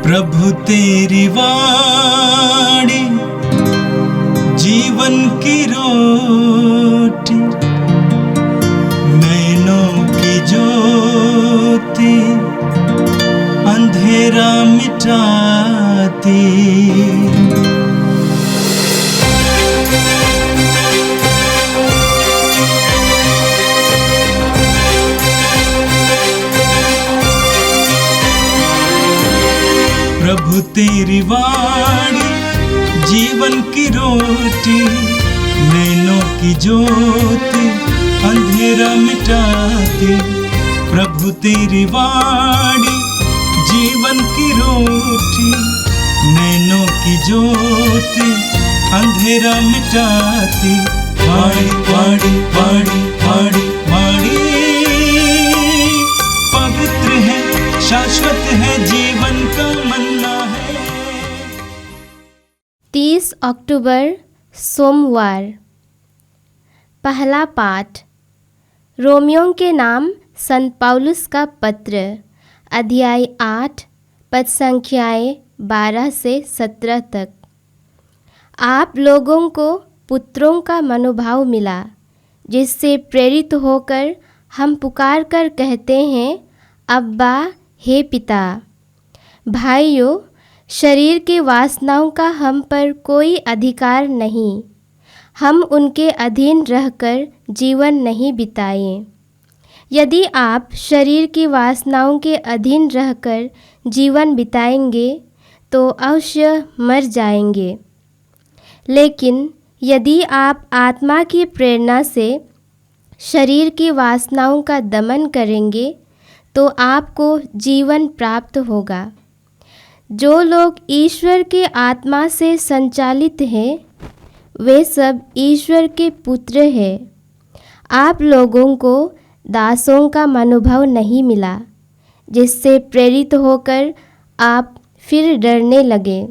प्रभु तेरी वाणी जीवन की रोटी, नैनों की ज्योति अंधेरा मिटाती। प्रभु तेरी वाणी जीवन की रोटी, नैनों की ज्योति अंधेरा मिटाती। प्रभु तेरी वाणी जीवन की रोटी, नैनों की ज्योति अंधेरा मिटाती। वाणी वाणी वाणी वाणी वाणी पवित्र है, शाश्वत है, जीवन का मन्ना है। 30 अक्टूबर सोमवार। पहला पाठ रोमियों के नाम संत पौलुस का पत्र, अध्याय 8 पद संख्याएँ 12 से 17 तक। आप लोगों को पुत्रों का मनोभाव मिला, जिससे प्रेरित होकर हम पुकार कर कहते हैं, अब्बा हे पिता। भाइयों, शरीर की वासनाओं का हम पर कोई अधिकार नहीं। हम उनके अधीन रहकर जीवन नहीं बिताएं। यदि आप शरीर की वासनाओं के अधीन रहकर जीवन बिताएंगे तो अवश्य मर जाएंगे। लेकिन यदि आप आत्मा की प्रेरणा से शरीर की वासनाओं का दमन करेंगे तो आपको जीवन प्राप्त होगा। जो लोग ईश्वर के आत्मा से संचालित हैं, वे सब ईश्वर के पुत्र हैं। आप लोगों को दासों का मनोभाव नहीं मिला, जिससे प्रेरित होकर आप फिर डरने लगे।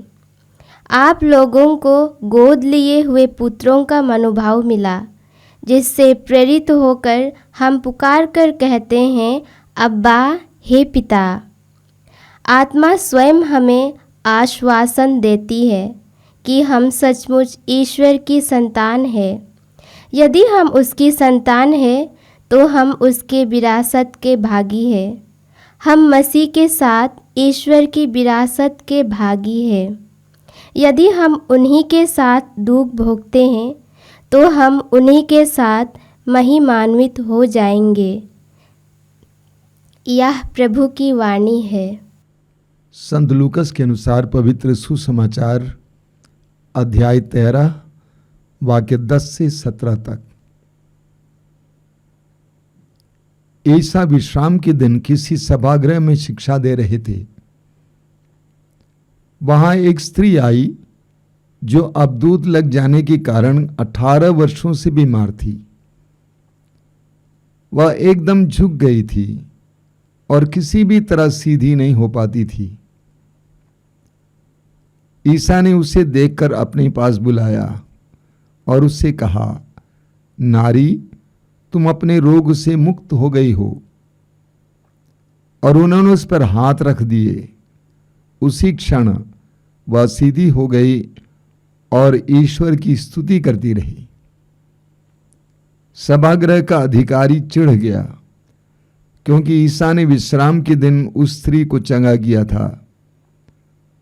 आप लोगों को गोद लिए हुए पुत्रों का मनोभाव मिला, जिससे प्रेरित होकर हम पुकार कर कहते हैं, अब्बा हे पिता। आत्मा स्वयं हमें आश्वासन देती है कि हम सचमुच ईश्वर की संतान हैं। यदि हम उसकी संतान हैं तो हम उसके विरासत के भागी हैं। हम मसीह के साथ ईश्वर की विरासत के भागी हैं। यदि हम उन्हीं के साथ दुख भोगते हैं तो हम उन्हीं के साथ महिमान्वित हो जाएंगे। यह प्रभु की वाणी है। संत लूकस के अनुसार पवित्र सुसमाचार, अध्याय 13 वाक्य 10 से 17 तक। ईसा विश्राम के दिन किसी सभागृह में शिक्षा दे रहे थे। वहां एक स्त्री आई जो अबदूत लग जाने के कारण 18 वर्षों से बीमार थी। वह एकदम झुक गई थी और किसी भी तरह सीधी नहीं हो पाती थी। ईसा ने उसे देखकर अपने पास बुलाया और उससे कहा, नारी, तुम अपने रोग से मुक्त हो गई हो। और उन्होंने उस पर हाथ रख दिए। उसी क्षण वह सीधी हो गई और ईश्वर की स्तुति करती रही। सभागृह का अधिकारी चिढ़ गया, क्योंकि ईसा ने विश्राम के दिन उस स्त्री को चंगा किया था।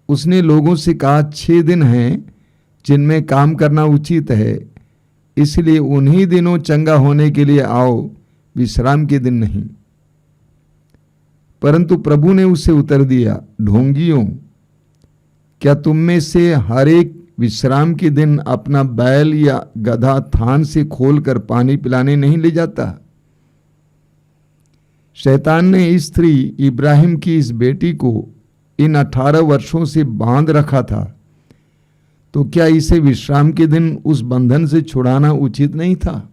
उसने लोगों से कहा, 6 दिन हैं जिनमें काम करना उचित है, इसलिए उन्हीं दिनों चंगा होने के लिए आओ, विश्राम के दिन नहीं। परंतु प्रभु ने उसे उत्तर दिया, ढोंगियों, क्या तुम में से हर एक विश्राम के दिन अपना बैल या गधा थान से खोलकर पानी पिलाने नहीं ले जाता? शैतान ने इस स्त्री इब्राहिम की इस बेटी को इन 18 वर्षों से बांध रखा था, तो क्या इसे विश्राम के दिन उस बंधन से छुड़ाना उचित नहीं था?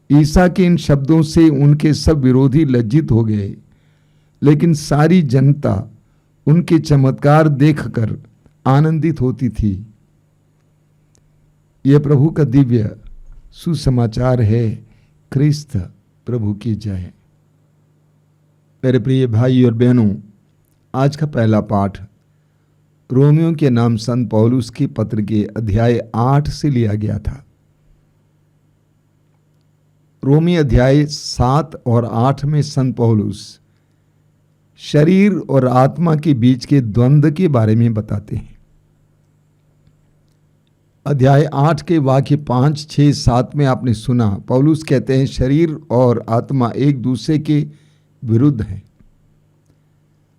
ईसा के इन शब्दों से उनके सब विरोधी लज्जित हो गए, लेकिन सारी जनता उनके चमत्कार देखकर आनंदित होती थी। यह प्रभु का दिव्य सुसमाचार है। ख्रिस्त प्रभु की जय। मेरे प्रिय भाई और बहनों, आज का पहला पाठ रोमियो के नाम संत पौलुस के पत्र के अध्याय 8 से लिया गया था। रोमी अध्याय 7 और 8 में संत पौलुस शरीर और आत्मा के बीच के द्वंद्व के बारे में बताते हैं। अध्याय 8 के वाक्य 5, 6, 7 में आपने सुना, पौलुस कहते हैं शरीर और आत्मा एक दूसरे के विरुद्ध हैं।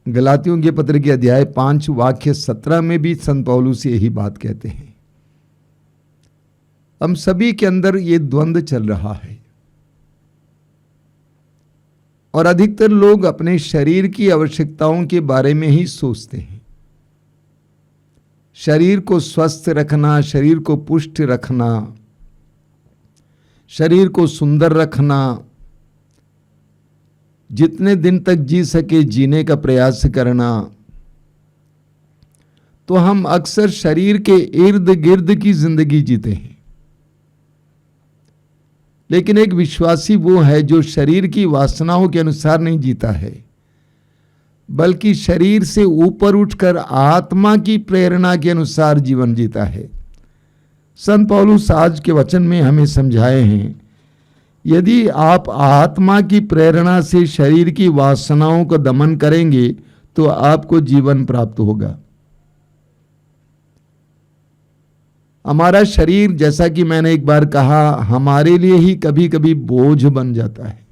गलातियों के पत्र के अध्याय 5 वाक्य 17 में भी संत पौलुस यही बात कहते हैं। हम सभी के अंदर ये द्वंद्व चल रहा है और अधिकतर लोग अपने शरीर की आवश्यकताओं के बारे में ही सोचते हैं। शरीर को स्वस्थ रखना, शरीर को पुष्ट रखना, शरीर को सुंदर रखना, जितने दिन तक जी सके जीने का प्रयास करना। तो हम अक्सर शरीर के इर्द गिर्द की जिंदगी जीते हैं। लेकिन एक विश्वासी वो है जो शरीर की वासनाओं के अनुसार नहीं जीता है, बल्कि शरीर से ऊपर उठकर आत्मा की प्रेरणा के अनुसार जीवन जीता है। संत पौलुस आज के वचन में हमें समझाए हैं, यदि आप आत्मा की प्रेरणा से शरीर की वासनाओं को दमन करेंगे तो आपको जीवन प्राप्त होगा। हमारा शरीर, जैसा कि मैंने एक बार कहा, हमारे लिए ही कभी कभी बोझ बन जाता है।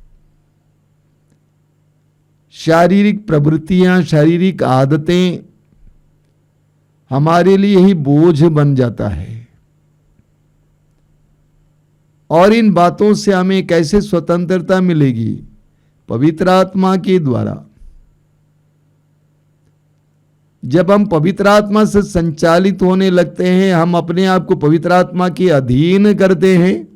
शारीरिक प्रवृत्तियां, शारीरिक आदतें हमारे लिए ही बोझ बन जाता है। और इन बातों से हमें कैसे स्वतंत्रता मिलेगी? पवित्र आत्मा के द्वारा। जब हम पवित्र आत्मा से संचालित होने लगते हैं, हम अपने आप को पवित्र आत्मा के अधीन करते हैं,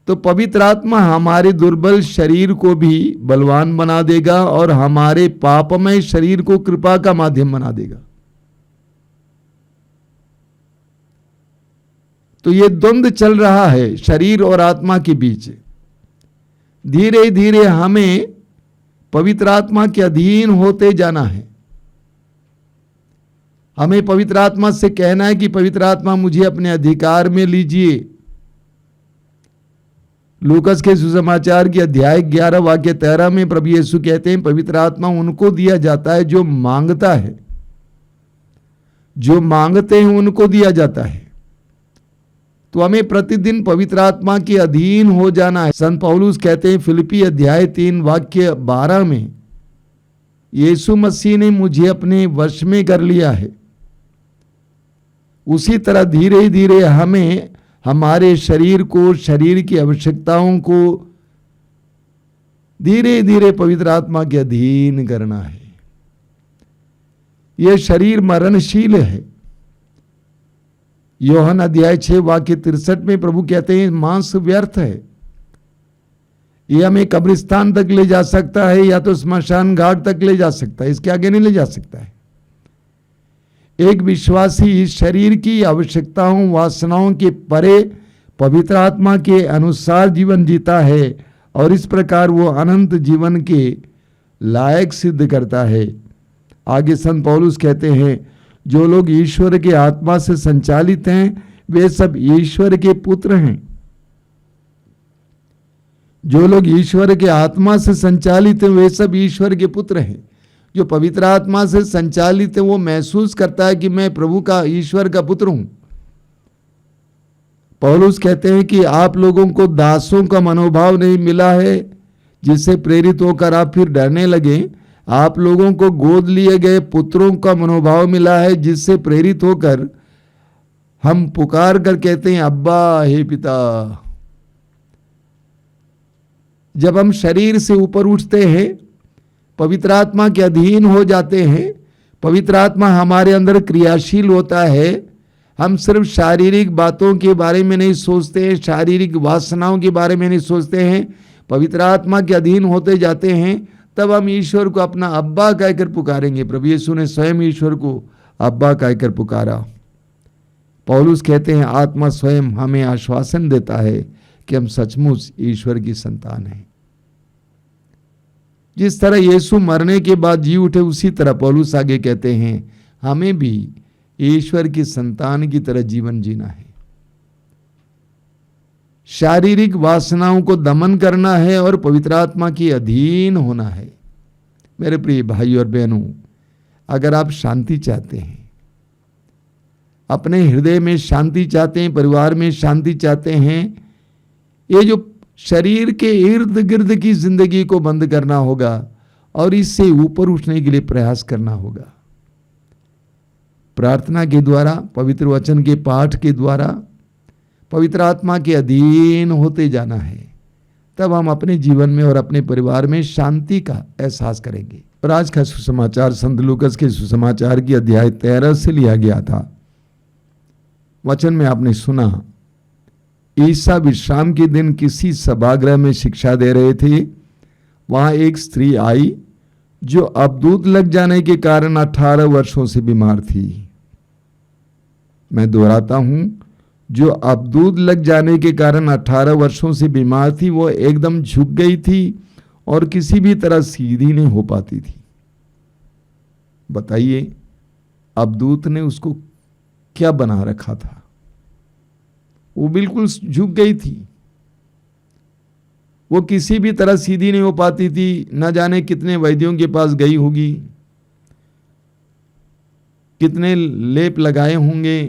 तो पवित्र आत्मा हमारे दुर्बल शरीर को भी बलवान बना देगा और हमारे पापमय शरीर को कृपा का माध्यम बना देगा। तो ये द्वंद्व चल रहा है शरीर और आत्मा के बीच। धीरे धीरे हमें पवित्र आत्मा के अधीन होते जाना है। हमें पवित्र आत्मा से कहना है कि पवित्र आत्मा मुझे अपने अधिकार में लीजिए। लूकस के सुसमाचार के अध्याय 11 वाक्य 13 में प्रभु यीशु कहते हैं, पवित्र आत्मा उनको दिया जाता है जो मांगता है। जो मांगते हैं उनको दिया जाता है। तो हमें प्रतिदिन पवित्र आत्मा के अधीन हो जाना है। संत पौलुस कहते हैं फिलिप्पी अध्याय 3 वाक्य 12 में, यीशु मसीह ने मुझे अपने वश में कर लिया है। उसी तरह धीरे धीरे हमें हमारे शरीर को, शरीर की आवश्यकताओं को धीरे धीरे पवित्र आत्मा के अधीन करना है। यह शरीर मरणशील है। योहन अध्याय 6 वाक्य 63 में प्रभु कहते हैं मांस व्यर्थ है। यह हमें कब्रिस्तान तक ले जा सकता है या तो स्मशान घाट तक ले जा सकता है, इसके आगे नहीं ले जा सकता है। एक विश्वासी शरीर की आवश्यकताओं, वासनाओं के परे पवित्र आत्मा के अनुसार जीवन जीता है और इस प्रकार वो अनंत जीवन के लायक सिद्ध करता है। आगे संत पौलुस कहते हैं, जो लोग ईश्वर के आत्मा से संचालित हैं वे सब ईश्वर के पुत्र हैं। जो लोग ईश्वर के आत्मा से संचालित हैं वे सब ईश्वर के पुत्र हैं। जो पवित्र आत्मा से संचालित है वो महसूस करता है कि मैं प्रभु का, ईश्वर का पुत्र हूं। पौलुस कहते हैं कि आप लोगों को दासों का मनोभाव नहीं मिला है जिससे प्रेरित होकर आप फिर डरने लगे। आप लोगों को गोद लिए गए पुत्रों का मनोभाव मिला है जिससे प्रेरित होकर हम पुकार कर कहते हैं अब्बा, हे पिता। जब हम शरीर से ऊपर उठते हैं, पवित्र आत्मा के अधीन हो जाते हैं, पवित्र आत्मा हमारे अंदर क्रियाशील होता है, हम सिर्फ शारीरिक बातों के बारे में नहीं सोचते हैं, शारीरिक वासनाओं के बारे में नहीं सोचते हैं, पवित्र आत्मा के अधीन होते जाते हैं, तब हम ईश्वर को अपना अब्बा कहकर पुकारेंगे। प्रभु यीशु ने स्वयं ईश्वर को अब्बा कहकर पुकारा। पौलुस कहते हैं आत्मा स्वयं हमें आश्वासन देता है कि हम सचमुच ईश्वर की संतान हैं। जिस तरह यीशु मरने के बाद जी उठे, उसी तरह पौलुस आगे कहते हैं हमें भी ईश्वर की संतान की तरह जीवन जीना है। शारीरिक वासनाओं को दमन करना है और पवित्र आत्मा के अधीन होना है। मेरे प्रिय भाई और बहनों, अगर आप शांति चाहते हैं, अपने हृदय में शांति चाहते हैं, परिवार में शांति चाहते हैं, ये जो शरीर के इर्द गिर्द की जिंदगी को बंद करना होगा और इससे ऊपर उठने के लिए प्रयास करना होगा। प्रार्थना के द्वारा, पवित्र वचन के पाठ के द्वारा पवित्र आत्मा के अधीन होते जाना है। तब हम अपने जीवन में और अपने परिवार में शांति का एहसास करेंगे। और आज का सुसमाचार संत लूकस के सुसमाचार की अध्याय 13 से लिया गया था। वचन में आपने सुना, ईसा विश्राम के दिन किसी सभागृह में शिक्षा दे रहे थे। वहां एक स्त्री आई जो अबदूत लग जाने के कारण 18 वर्षों से बीमार थी। मैं दोहराता हूं, जो अबदूत लग जाने के कारण 18 वर्षों से बीमार थी, वो एकदम झुक गई थी और किसी भी तरह सीधी नहीं हो पाती थी। बताइए, अबदूत ने उसको क्या बना रखा था? वो बिल्कुल झुक गई थी, वो किसी भी तरह सीधी नहीं हो पाती थी। न जाने कितने वैद्यों के पास गई होगी, कितने लेप लगाए होंगे,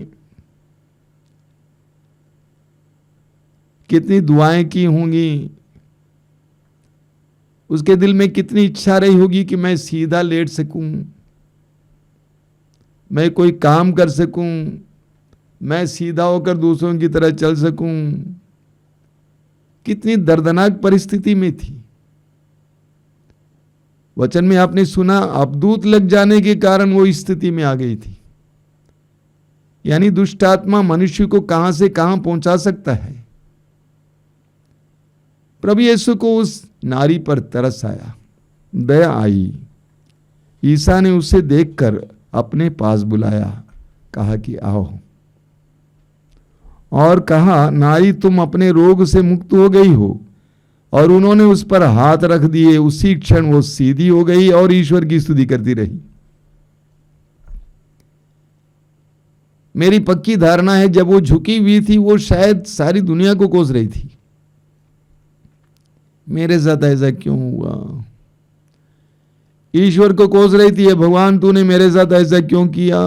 कितनी दुआएं की होंगी, उसके दिल में कितनी इच्छा रही होगी कि मैं सीधा लेट सकूं, मैं कोई काम कर सकूं, मैं सीधा होकर दूसरों की तरह चल सकूं। कितनी दर्दनाक परिस्थिति में थी। वचन में आपने सुना, अबदूत लग जाने के कारण वो स्थिति में आ गई थी। यानी दुष्ट आत्मा मनुष्य को कहां से कहां पहुंचा सकता है। प्रभु यीशु को उस नारी पर तरस आया, दया आई। ईसा ने उसे देखकर अपने पास बुलाया, कहा कि आओ, और कहा, नारी तुम अपने रोग से मुक्त हो गई हो। और उन्होंने उस पर हाथ रख दिए। उसी क्षण वो सीधी हो गई और ईश्वर की स्तुति करती रही। मेरी पक्की धारणा है, जब वो झुकी हुई थी, वो शायद सारी दुनिया को कोस रही थी, मेरे साथ ऐसा क्यों हुआ? ईश्वर को कोस रही थी, भगवान तूने मेरे साथ ऐसा क्यों किया?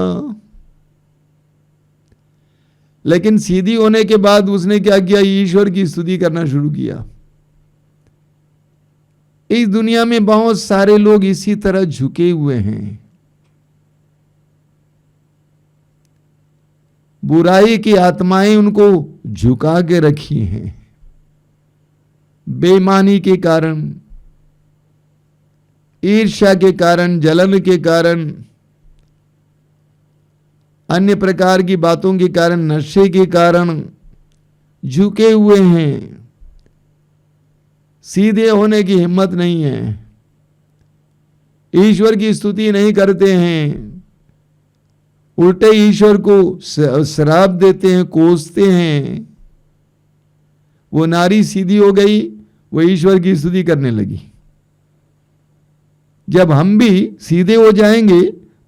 लेकिन सीधी होने के बाद उसने क्या किया? ईश्वर की स्तुति करना शुरू किया। इस दुनिया में बहुत सारे लोग इसी तरह झुके हुए हैं। बुराई की आत्माएं उनको झुका के रखी हैं। बेईमानी के कारण, ईर्ष्या के कारण, जलन के कारण, अन्य प्रकार की बातों के कारण, नशे के कारण झुके हुए हैं। सीधे होने की हिम्मत नहीं है, ईश्वर की स्तुति नहीं करते हैं, उल्टे ईश्वर को श्राप देते हैं, कोसते हैं। वो नारी सीधी हो गई, वो ईश्वर की स्तुति करने लगी। जब हम भी सीधे हो जाएंगे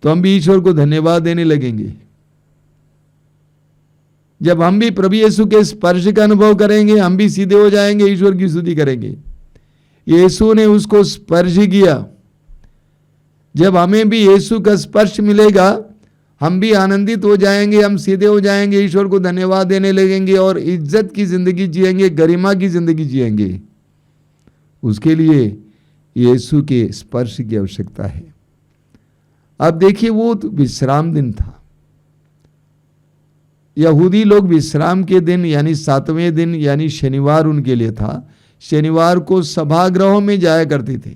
तो हम भी ईश्वर को धन्यवाद देने लगेंगे। जब हम भी प्रभु यीशु के स्पर्श का अनुभव करेंगे, हम भी सीधे हो जाएंगे, ईश्वर की स्तुति करेंगे। यीशु ने उसको स्पर्श किया। जब हमें भी यीशु का स्पर्श मिलेगा, हम भी आनंदित हो जाएंगे, हम सीधे हो जाएंगे, ईश्वर को धन्यवाद देने लगेंगे और इज्जत की जिंदगी जिएंगे, गरिमा की जिंदगी जिएंगे। उसके लिए यीशु के स्पर्श की आवश्यकता है। अब देखिए, वो तो विश्राम दिन था। यहूदी लोग विश्राम के दिन यानी 7वें दिन यानी शनिवार उनके लिए था। शनिवार को सभागृहों में जाया करते थे,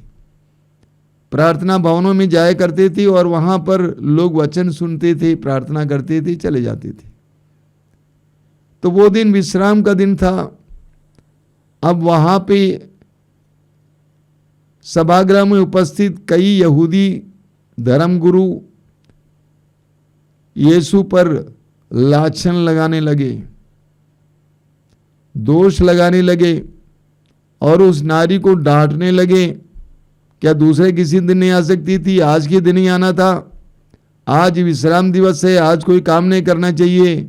प्रार्थना भवनों में जाया करते थे और वहां पर लोग वचन सुनते थे, प्रार्थना करते थे, चले जाते थे। तो वो दिन विश्राम का दिन था। अब वहां पे सभागृह में उपस्थित कई यहूदी धर्मगुरु यीशु पर लाछन लगाने लगे, दोष लगाने लगे और उस नारी को डांटने लगे क्या दूसरे किसी दिन नहीं आ सकती थी? आज के दिन ही आना था। आज विश्राम दिवस है, आज कोई काम नहीं करना चाहिए।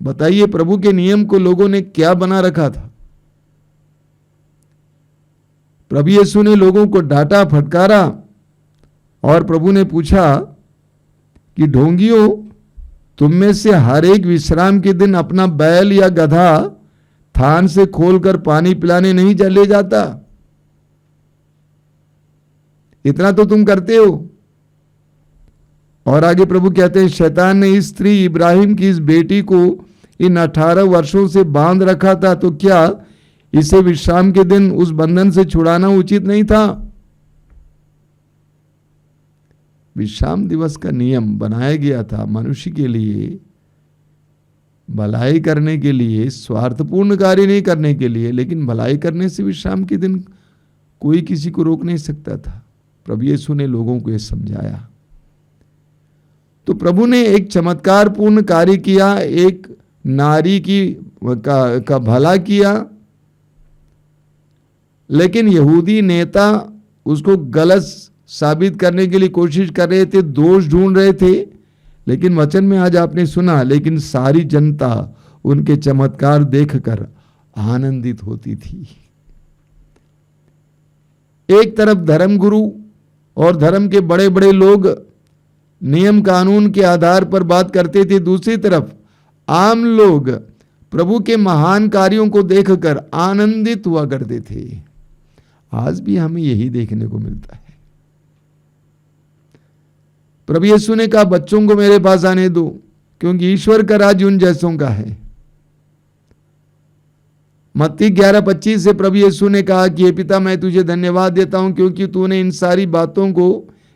बताइए, प्रभु के नियम को लोगों ने क्या बना रखा था। प्रभु यीशु ने लोगों को डांटा, फटकारा, और प्रभु ने पूछा कि ढोंगियों, तुम में से हर एक विश्राम के दिन अपना बैल या गधा थान से खोलकर पानी पिलाने नहीं ले जाता? इतना तो तुम करते हो। और आगे प्रभु कहते हैं, शैतान ने इस स्त्री इब्राहिम की इस बेटी को इन 18 वर्षों से बांध रखा था, तो क्या इसे विश्राम के दिन उस बंधन से छुड़ाना उचित नहीं था? विश्राम दिवस का नियम बनाया गया था मनुष्य के लिए, भलाई करने के लिए, स्वार्थपूर्ण कार्य नहीं करने के लिए। लेकिन भलाई करने से विश्राम के दिन कोई किसी को रोक नहीं सकता था। प्रभु यीशु ने लोगों को यह समझाया। तो प्रभु ने एक चमत्कारपूर्ण कार्य किया, एक नारी का भला किया, लेकिन यहूदी नेता उसको गलत साबित करने के लिए कोशिश कर रहे थे, दोष ढूंढ रहे थे। लेकिन वचन में आज आपने सुना, लेकिन सारी जनता उनके चमत्कार देखकर आनंदित होती थी। एक तरफ धर्मगुरु और धर्म के बड़े बड़े लोग नियम कानून के आधार पर बात करते थे, दूसरी तरफ आम लोग प्रभु के महान कार्यों को देखकर आनंदित हुआ करते थे। आज भी हमें यही देखने को मिलता है। प्रभु यीशु ने कहा, बच्चों को मेरे पास आने दो, क्योंकि ईश्वर का राज्य उन जैसों का है। मत्ती 11:25 से प्रभु यीशु ने कहा कि हे पिता, मैं तुझे धन्यवाद देता हूं, क्योंकि तूने इन सारी बातों को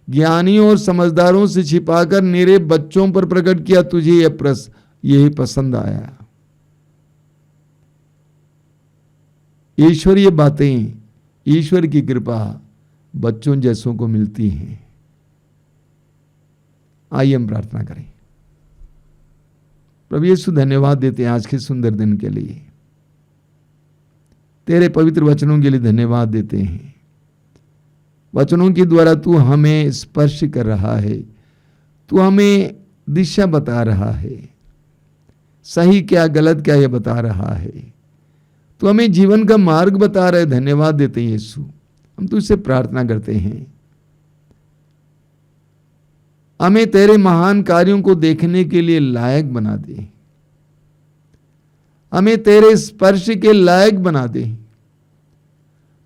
ज्ञानियों और समझदारों से छिपाकर मेरे बच्चों पर प्रकट किया। तुझे यही पसंद आया। ईश्वरीय बातें, ईश्वर की कृपा बच्चों जैसों को मिलती हैं। आइए हम प्रार्थना करें। प्रभु यीशु, धन्यवाद देते हैं आज के सुंदर दिन के लिए। तेरे पवित्र वचनों के लिए धन्यवाद देते हैं। वचनों के द्वारा तू हमें स्पर्श कर रहा है, तू हमें दिशा बता रहा है, सही क्या गलत क्या ये बता रहा है, तू हमें जीवन का मार्ग बता रहा है। धन्यवाद देते हैं यीशु। हम तुझसे प्रार्थना करते हैं, हमें तेरे महान कार्यों को देखने के लिए लायक बना दे, हमें तेरे स्पर्श के लायक बना दे,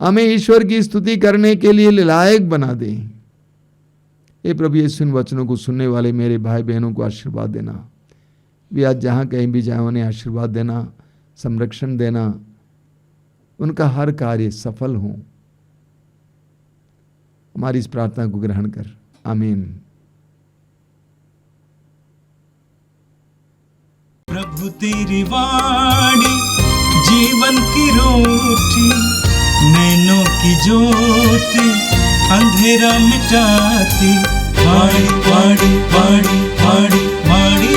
हमें ईश्वर की स्तुति करने के लिए लायक बना दे। हे प्रभु यीशु, इन वचनों को सुनने वाले मेरे भाई बहनों को आशीर्वाद देना। वे आज जहां कहीं भी जाए उन्हें आशीर्वाद देना, संरक्षण देना, उनका हर कार्य सफल हो। हमारी इस प्रार्थना को ग्रहण कर, आमीन। प्रभु तेरी वाणी जीवन की रोटी, नैनों की ज्योति अंधेरा मिटाती। वाणी वाणी वाणी वाणी वाणी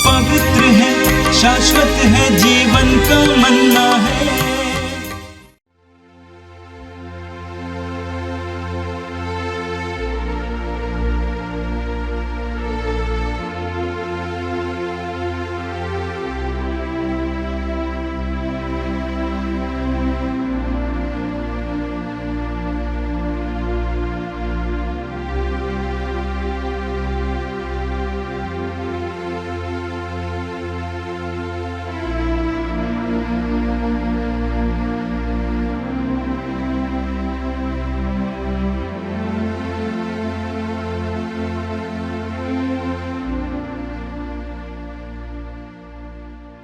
पवित्र है, शाश्वत है, जीवन का मन्ना है।